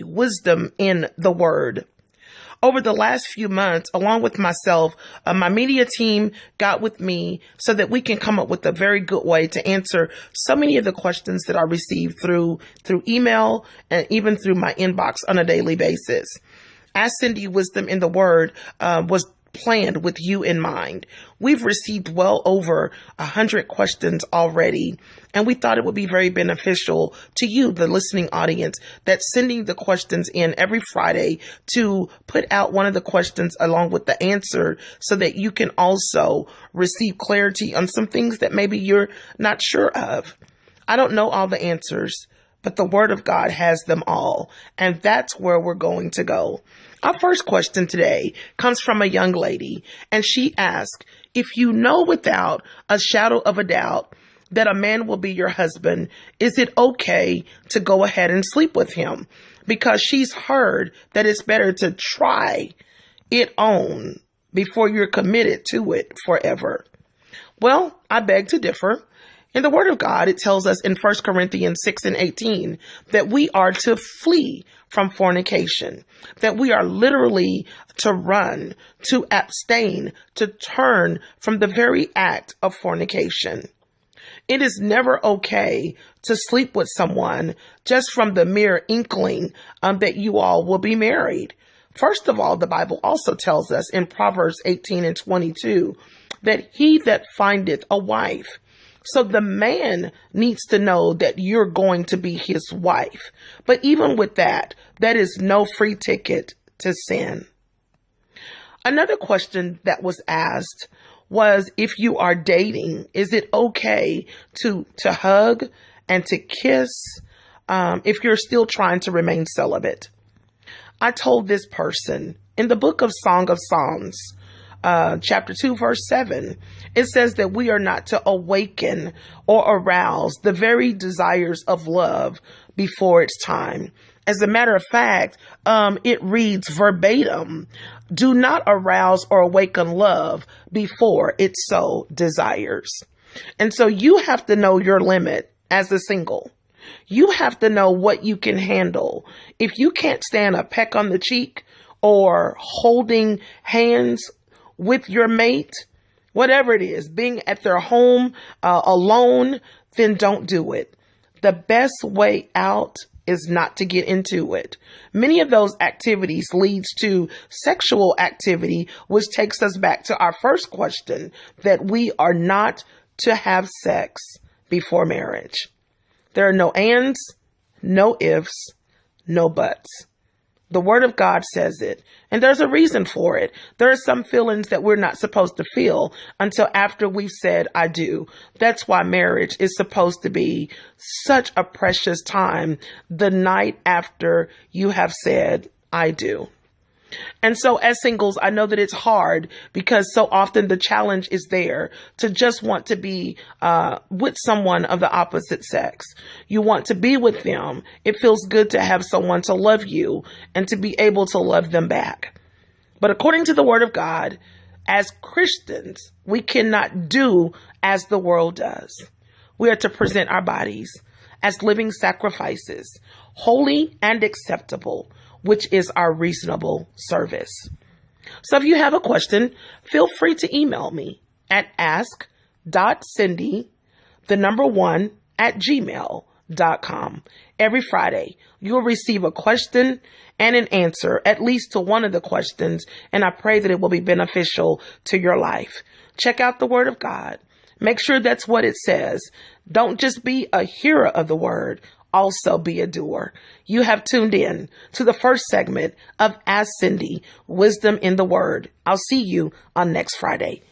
Wisdom in the Word. Over the last few months, along with myself, my media team got with me so that we can come up with a very good way to answer so many of the questions that I received through email and even through my inbox on a daily basis. Ask Cyndi Wisdom in the Word was planned with you in mind. We've received well over 100 questions already, and we thought it would be very beneficial to you, the listening audience, that sending the questions in every Friday to put out one of the questions along with the answer so that you can also receive clarity on some things that maybe you're not sure of. I don't know all the answers, but the Word of God has them all, and that's where we're going to go. Our first question today comes from a young lady, and she asked, if you know without a shadow of a doubt that a man will be your husband, is it okay to go ahead and sleep with him? Because she's heard that it's better to try it on before you're committed to it forever. Well, I beg to differ. In the Word of God, it tells us in 1 Corinthians 6:18 that we are to flee from fornication, that we are literally to run, to abstain, to turn from the very act of fornication. It is never okay to sleep with someone just from the mere inkling that you all will be married. First of all, the Bible also tells us in Proverbs 18:22 that he that findeth a wife. So the man needs to know that you're going to be his wife. But even with that, that is no free ticket to sin. Another question that was asked was, if you are dating, is it okay to hug and to kiss if you're still trying to remain celibate? I told this person in the book of Song of Songs, chapter 2, verse 7, it says that we are not to awaken or arouse the very desires of love before it's time. As a matter of fact, it reads verbatim, do not arouse or awaken love before it so desires. And so you have to know your limit as a single. You have to know what you can handle. If you can't stand a peck on the cheek or holding hands with your mate, whatever it is, being at their home alone, then don't do it. The best way out is not to get into it. Many of those activities leads to sexual activity, which takes us back to our first question, that we are not to have sex before marriage. There are no ands, no ifs, no buts. The Word of God says it, and there's a reason for it. There are some feelings that we're not supposed to feel until after we've said, I do. That's why marriage is supposed to be such a precious time the night after you have said, I do. And so as singles, I know that it's hard because so often the challenge is there to just want to be with someone of the opposite sex. You want to be with them. It feels good to have someone to love you and to be able to love them back. But according to the Word of God, as Christians, we cannot do as the world does. We are to present our bodies as living sacrifices, holy and acceptable, which is our reasonable service. So if you have a question, feel free to email me at ask.cyndi1@gmail.com. Every Friday, you'll receive a question and an answer, at least to one of the questions, and I pray that it will be beneficial to your life. Check out the Word of God. Make sure that's what it says. Don't just be a hearer of the Word, also be a doer. You have tuned in to the first segment of Ask Cyndi, Wisdom in the Word. I'll see you on next Friday.